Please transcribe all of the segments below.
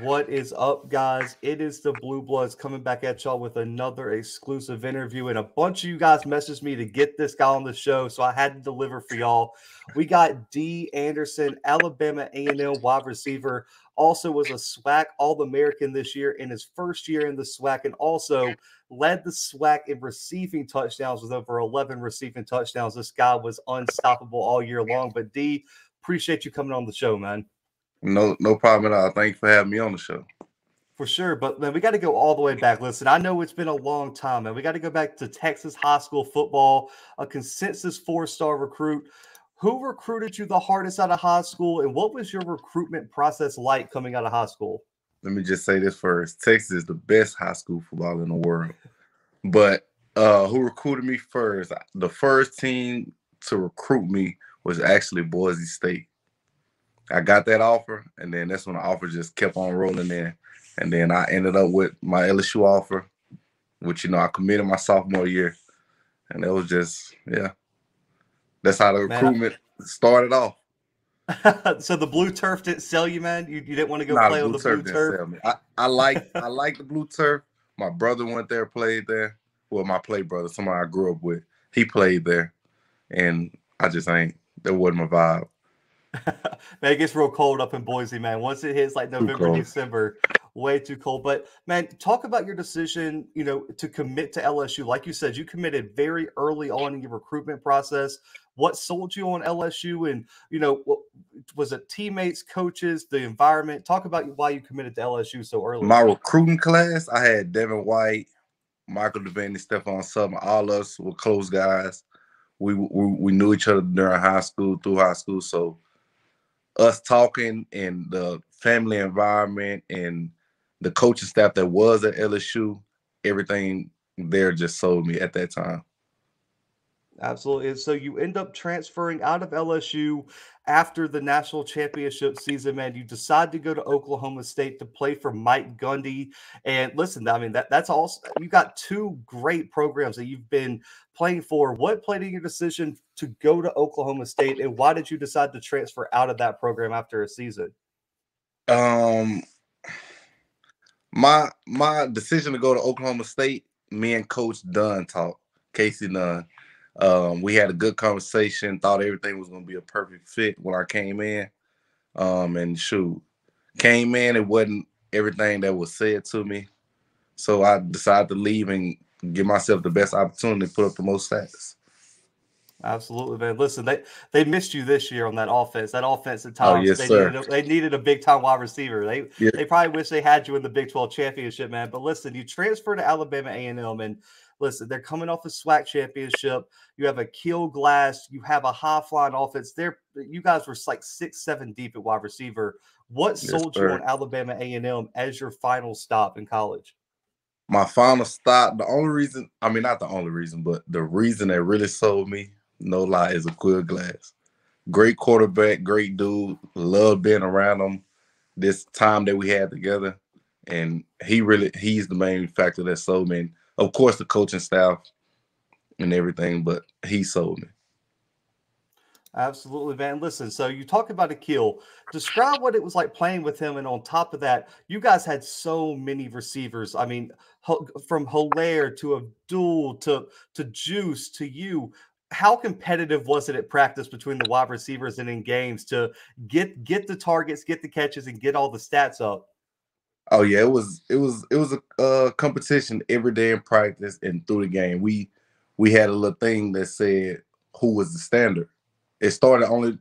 What is up, guys? It is the Blue Bloods coming back at y'all with another exclusive interview. And a bunch of you guys messaged me to get this guy on the show, so I had to deliver for y'all. We got Dee Anderson, Alabama A&M wide receiver, also was a SWAC All-American this year in his first year in the SWAC, and also led the SWAC in receiving touchdowns with over 11 receiving touchdowns. This guy was unstoppable all year long. But Dee, appreciate you coming on the show, man. No problem at all. Thank you for having me on the show. For sure, but man, we got to go all the way back. Listen, I know it's been a long time, man. We got to go back to Texas high school football, a consensus 4-star recruit. Who recruited you the hardest out of high school, and what was your recruitment process like coming out of high school? Let me just say this first. Texas is the best high school football in the world. But who recruited me first? The first team to recruit me was actually Boise State. I got that offer, and then that's when the offer just kept on rolling in. And then I ended up with my LSU offer, which, I committed my sophomore year. And it was just, yeah. That's how the recruitment started off. So the blue turf didn't sell you, man? You didn't want to go play on the blue turf? Didn't sell me. I like the blue turf. My brother went there, played there. Well, my play brother, somebody I grew up with, he played there. And I just that wasn't my vibe. Man, it gets real cold up in Boise, man. Once it hits like November, December, way too cold. But man, talk about your decision, to commit to LSU. Like you said, you committed very early on in your recruitment process. What sold you on LSU? And, was it teammates, coaches, the environment? Talk about why you committed to LSU so early. My recruiting class, I had Devin White, Michael Devaney, Stephon Sutton. All of us were close guys. We knew each other during high school, through high school. So us talking and the family environment and the coaching staff that was at LSU, everything there just sold me at that time. Absolutely. And so you end up transferring out of LSU after the national championship season, man. You decide to go to Oklahoma State to play for Mike Gundy. And listen, I mean, that's also, you got two great programs that you've been playing for. What played in your decision to go to Oklahoma State, and why did you decide to transfer out of that program after a season? My decision to go to Oklahoma State, me and Coach Dunn talked, Casey Dunn. We had a good conversation, thought everything was going to be a perfect fit when I came in. And came in, it wasn't everything that was said to me. So I decided to leave and give myself the best opportunity to put up the most stats. Absolutely, man. Listen, they missed you this year on that offense. That offense at times, oh, yes, they needed a big time wide receiver. They probably wish they had you in the Big 12 championship, man. But listen, you transfer to Alabama A&M, and listen, they're coming off a SWAC championship. You have Aqeel Glass. You have a high flying offense. You guys were like 6-7 deep at wide receiver. What sold you on Alabama A&M as your final stop in college? My final stop, the only reason, not the only reason, but the reason that really sold me, no lie, is Aqeel Glass. Great quarterback, great dude. Love being around him this time that we had together. And he's the main factor that sold me. And of course, the coaching staff and everything, but he sold me. Absolutely, man. Listen, so you talk about Aqeel. Describe what it was like playing with him. And on top of that, you guys had so many receivers. I mean, from Hilaire to Abdul to Juice to you. How competitive was it at practice between the wide receivers and in games to get the targets, get the catches, and get all the stats up? Oh yeah, it was a competition every day in practice and through the game. We had a little thing that said who was the standard. It started only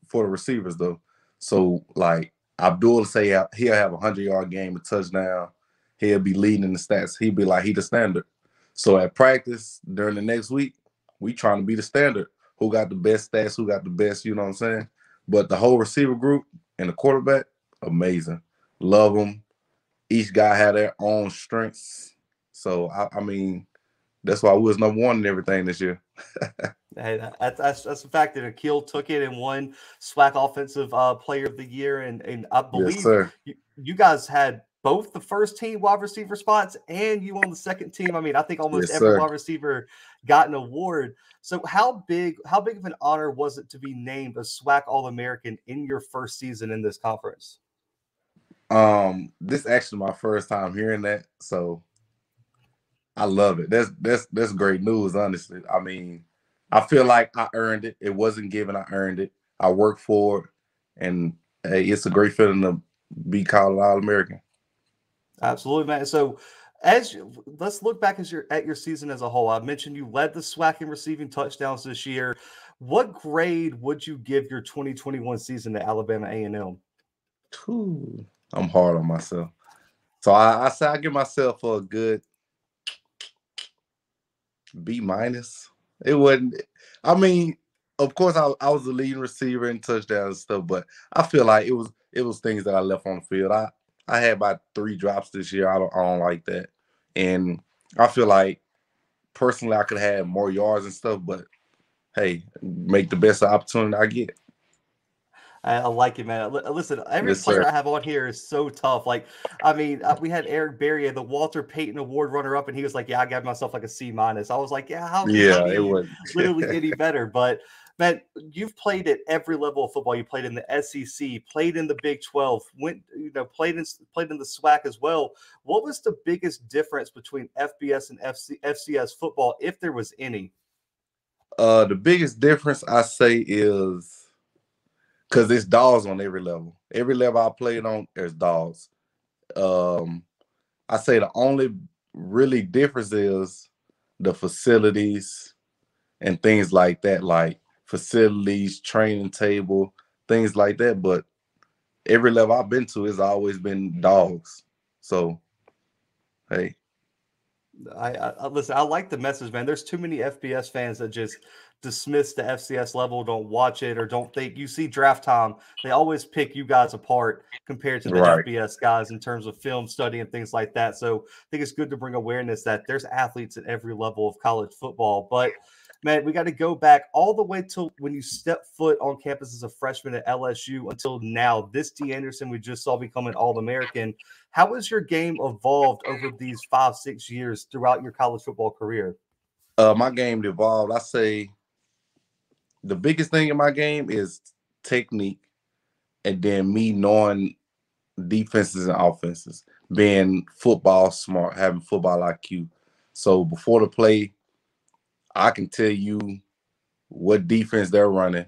for the receivers though. So like Abdul say he'll have a 100-yard game, a touchdown. He'll be leading in the stats. He'll be like he the standard. So at practice during the next week, we trying to be the standard. Who got the best stats? Who got the best? You know what I'm saying? But the whole receiver group and the quarterback, amazing. Love them. Each guy had their own strengths. So that's why we was number one in everything this year. Hey, that's a fact that Aqeel took it and won SWAC Offensive Player of the Year, and I believe you guys had both the first team wide receiver spots and you on the second team. I think almost every wide receiver got an award. So how big of an honor was it to be named a SWAC All-American in your first season in this conference? This is actually my first time hearing that, so I love it. That's great news, honestly. I mean, I feel like I earned it. It wasn't given, I earned it. I worked for it, and hey, it's a great feeling to be called an All-American. Absolutely, man. So, let's look back at your season as a whole. I mentioned you led the SWAC in receiving touchdowns this year. What grade would you give your 2021 season to Alabama A&M? Whew, I'm hard on myself. So I say I give myself a good B minus. It wasn't. I mean, of course, I was the leading receiver in touchdowns and stuff, but I feel like it was things that I left on the field. I had about 3 drops this year. I don't like that, and I feel like personally I could have had more yards and stuff, but hey, make the best of the opportunity I get. I like it, man. Listen, every Yes, sir. player I have on here is so tough. Like, I mean, we had Eric Berry, the Walter Payton Award runner-up, and he was like, "Yeah, I got myself like a C minus." I was like, "Yeah, how can you Yeah, it be was. literally any better?" But man, you've played at every level of football. You played in the SEC, played in the Big 12, played in the SWAC as well. What was the biggest difference between FBS and FCS football, if there was any? The biggest difference I say is because it's dogs on every level. Every level I played on, there's dogs. Um, I say the only really difference is the facilities and things like that, like facilities, training table, things like that. But every level I've been to has always been dogs. So hey, I listen. I like the message, man. There's too many FBS fans that just dismiss the FCS level, don't watch it, or don't think. You see draft time, they always pick you guys apart compared to the right. FBS guys in terms of film study and things like that. So I think it's good to bring awareness that there's athletes at every level of college football. But man, we got to go back all the way to when you step foot on campus as a freshman at LSU until now. This Dee Anderson we just saw become an All-American. How has your game evolved over these 5, 6 years throughout your college football career? My game evolved. I say the biggest thing in my game is technique, and then me knowing defenses and offenses, being football smart, having football IQ. So before the play, I can tell you what defense they're running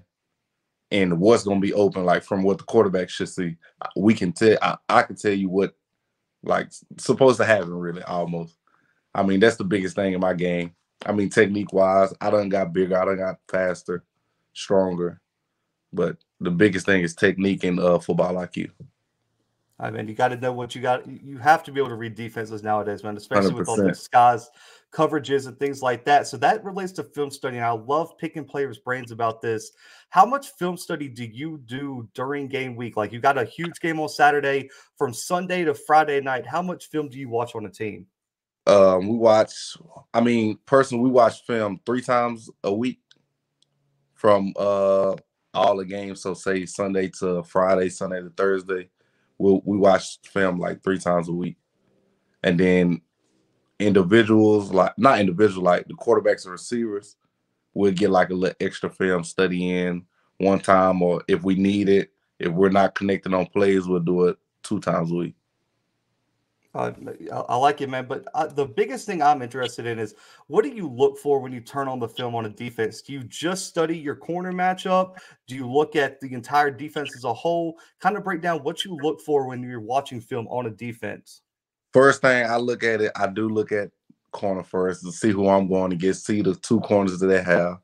and what's going to be open, like from what the quarterback should see. We can tell. I can tell you what like supposed to happen, really, almost. I mean, that's the biggest thing in my game. I mean, technique wise, I done got bigger, I done got faster, stronger. But the biggest thing is technique and football IQ. I mean, you got to know what you got. You have to be able to read defenses nowadays, man, especially with all the 100%. disguise coverages and things like that. So that relates to film study. And I love picking players' brains about this. How much film study do you do during game week? Like you got a huge game on Saturday from Sunday to Friday night. How much film do you watch on a team? We watch, I mean, personally, we watch film 3 times a week from all the games. So say Sunday to Friday, Sunday to Thursday. We watch film like 3 times a week. And then individuals, like not individual, like the quarterbacks and receivers, we'll get like a little extra film study in one time, or if we need it, if we're not connecting on plays, we'll do it 2 times a week. I like it, man. But the biggest thing I'm interested in is what do you look for when you turn on the film on a defense? Do you just study your corner matchup? Do you look at the entire defense as a whole? Kind of break down what you look for when you're watching film on a defense. First thing I look at it, I do look at corner first to see who I'm going to get, see the 2 corners that they have.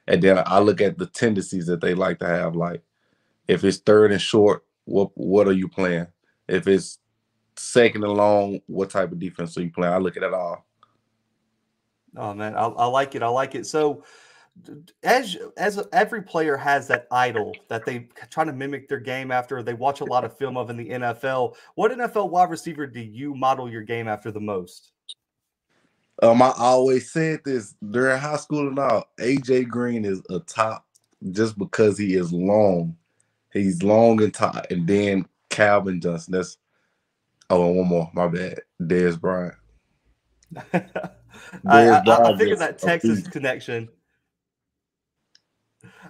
And then I look at the tendencies that they like to have. Like if it's third and short, what are you playing? If it's second and long, what type of defense are you playing? I look at it all. Oh man, I like it. I like it. So every player has that idol that they try to mimic their game after, they watch a lot of film of in the NFL. What NFL wide receiver do you model your game after the most? I always said this during high school and all. AJ Green is a top just because he is long. He's long and top. And then Calvin Johnson. That's and one more. My bad. Dez Bryant. I, Dez I Bryant figured just that a Texas beast. connection.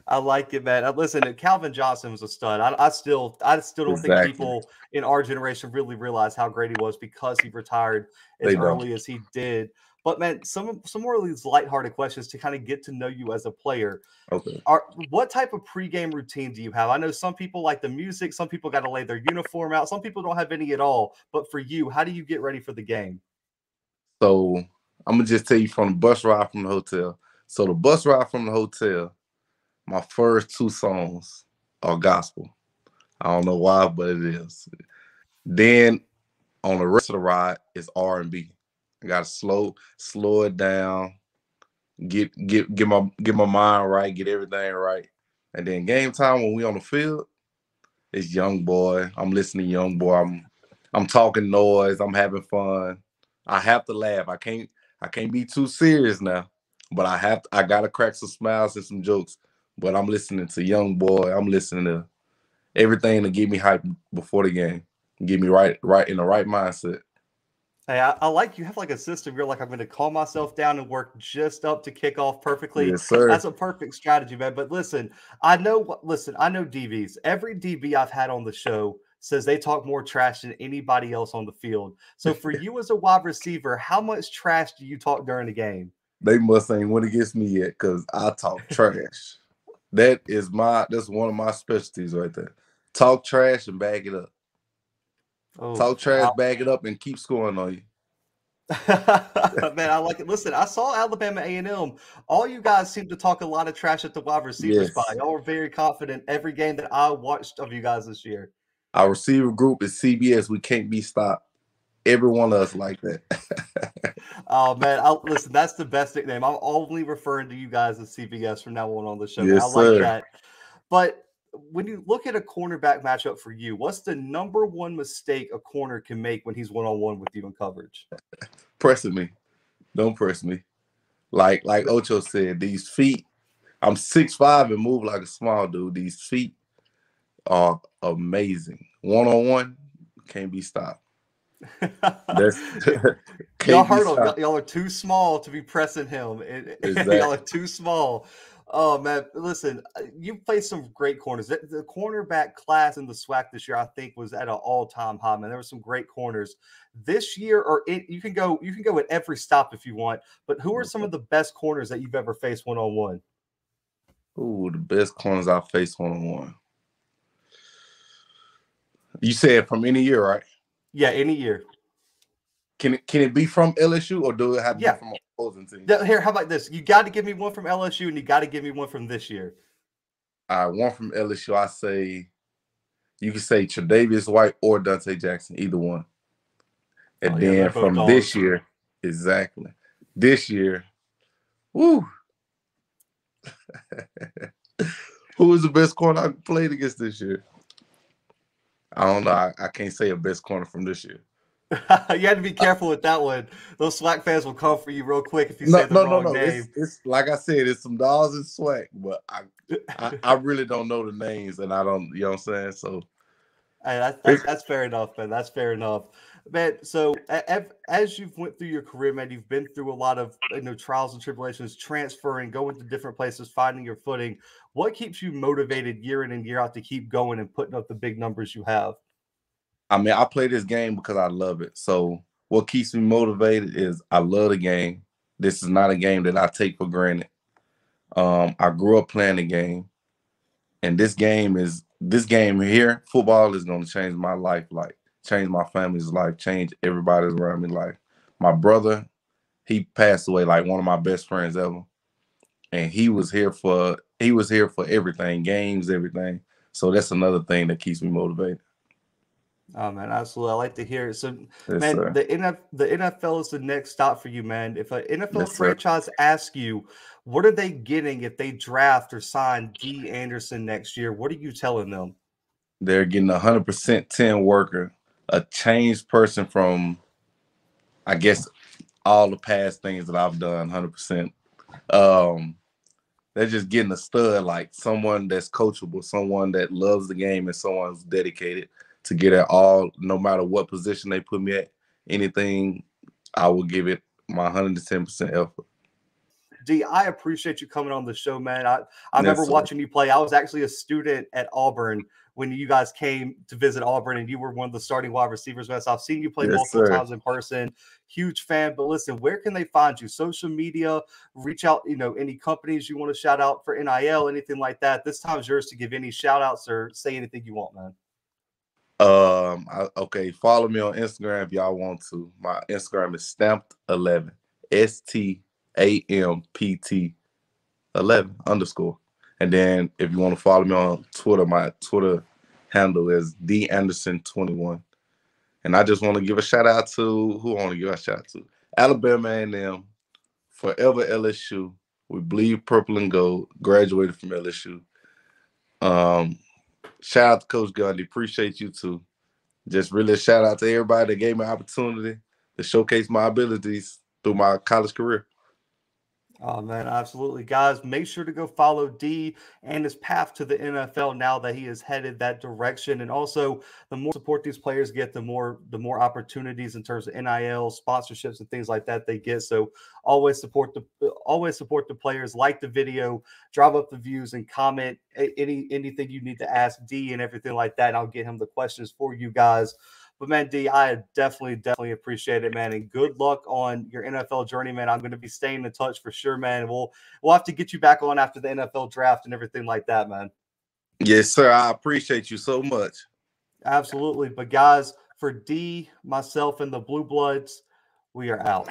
I like it, man. Listen, Calvin Johnson was a stud. I still don't think Exactly. people in our generation really realize how great he was because he retired as They don't. early as he did. But man, some more of these lighthearted questions to kind of get to know you as a player. Okay. What type of pregame routine do you have? I know some people like the music, some people got to lay their uniform out, some people don't have any at all. But for you, how do you get ready for the game? So I'm gonna just tell you from the bus ride from the hotel. So the bus ride from the hotel, my first two songs are gospel. I don't know why, but it is. Then on the rest of the ride is R&B. I gotta slow it down, get my mind right, get everything right. And then game time when we on the field, it's Young Boy. I'm listening to Young Boy. I'm talking noise. I'm having fun. I have to laugh. I can't be too serious now. But I gotta crack some smiles and some jokes. But I'm listening to Young Boy. I'm listening to everything to get me hyped before the game. Get me right in the right mindset. Hey, I like you have like a system. You're like, I'm going to calm myself down and work just up to kick off perfectly. Yes, sir. That's a perfect strategy, man. But listen, I know DBs. Every DB I've had on the show says they talk more trash than anybody else on the field. So for you as a wide receiver, how much trash do you talk during the game? They must ain't went against me yet because I talk trash. That's one of my specialties right there. Talk trash and bag it up. Oh, Talk trash, bag it up, and keep scoring on you. man, I like it. Listen, I saw Alabama A&M. All you guys seem to talk a lot of trash at the wide receiver spot. Yes. Y'all were very confident every game that I watched of you guys this year. Our receiver group is CBS. We can't be stopped. Every one of us like that. Oh man, listen, that's the best nickname. I'm only referring to you guys as CBS from now on the show. Man. Yes, I like sir. that. But when you look at a cornerback matchup for you, what's the number one mistake a corner can make when he's one-on-one with you in coverage? Pressing me. Don't press me. Like Ocho said, these feet, I'm 6'5" and move like a small dude. These feet are amazing. One-on-one, can't be stopped. Y'all heard him. Y'all are too small to be pressing him. Exactly. Y'all are too small. Oh man, listen, you played some great corners. The cornerback class in the SWAC this year, I think, was at an all-time high. Man, there were some great corners this year. You can go at every stop if you want. But who are some of the best corners that you've ever faced one-on-one? Ooh, the best corners I faced one-on-one. You said from any year, right? Yeah, any year. Can it be from LSU or do it have to be from opposing team? Here, how about this? You got to give me one from LSU and you got to give me one from this year. One from LSU, I say you can say Tre'Davious White or Dante Jackson, either one. And then from this year, exactly. This year, woo. Who was the best corner I played against this year? I don't know. I can't say a best corner from this year. You had to be careful with that one. Those SWAC fans will come for you real quick if you say the wrong name. It's like I said, it's some dogs in SWAC, but I really don't know the names, and I don't. You know what I'm saying? So hey, that's fair enough, man. That's fair enough, man. So as you've went through your career, man, you've been through a lot of trials and tribulations, transferring, going to different places, finding your footing. What keeps you motivated year in and year out to keep going and putting up the big numbers you have? I mean, I play this game because I love it. So what keeps me motivated is I love the game. This is not a game that I take for granted. I grew up playing the game, and this game here, football is going to change my life, like change my family's life, change everybody's around me life. My brother, he passed away, like one of my best friends ever, and he was here for everything, games, everything. So that's another thing that keeps me motivated. Oh man, absolutely. I like to hear it. So, Yes, man, sir. the NFL is the next stop for you, man. If an NFL Yes, franchise asks you, what are they getting if they draft or sign Dee Anderson next year? What are you telling them? They're getting 100% 10 worker, a changed person from, I guess, all the past things that I've done, 100%. They're just getting a stud, like someone that's coachable, someone that loves the game, and someone who's dedicated to get it all, no matter what position they put me at. Anything, I will give it my 110% effort. Dee, I appreciate you coming on the show, man. I remember watching you play. I was actually a student at Auburn when you guys came to visit Auburn, and you were one of the starting wide receivers. Man. So I've seen you play multiple times in person. Huge fan. But listen, where can they find you? Social media, reach out, any companies you want to shout out for NIL, anything like that. This time's yours to give any shout outs or say anything you want, man. Okay, follow me on Instagram if y'all want to. My Instagram is stamped11, STAMPT11_. And then if you want to follow me on Twitter, my Twitter handle is Dee Anderson 21. And I just want to give a shout out to who I want to give a shout out to. Alabama A&M, forever LSU. We bleed purple and gold. Graduated from LSU. Shout out to Coach Gundy. Appreciate you too. Just really shout out to everybody that gave me an opportunity to showcase my abilities through my college career. Oh, man, absolutely. Guys, make sure to go follow Dee and his path to the NFL now that he has headed that direction. And also, the more support these players get, the more opportunities in terms of NIL, sponsorships, and things like that they get. So always support the players. Like the video, drive up the views, and comment anything you need to ask Dee and everything like that. And I'll get him the questions for you guys. But, man, Dee, I definitely appreciate it, man. And good luck on your NFL journey, man. I'm going to be staying in touch for sure, man. And we'll have to get you back on after the NFL draft and everything like that, man. Yes, sir. I appreciate you so much. Absolutely. But, guys, for Dee, myself, and the Blue Bloods, we are out.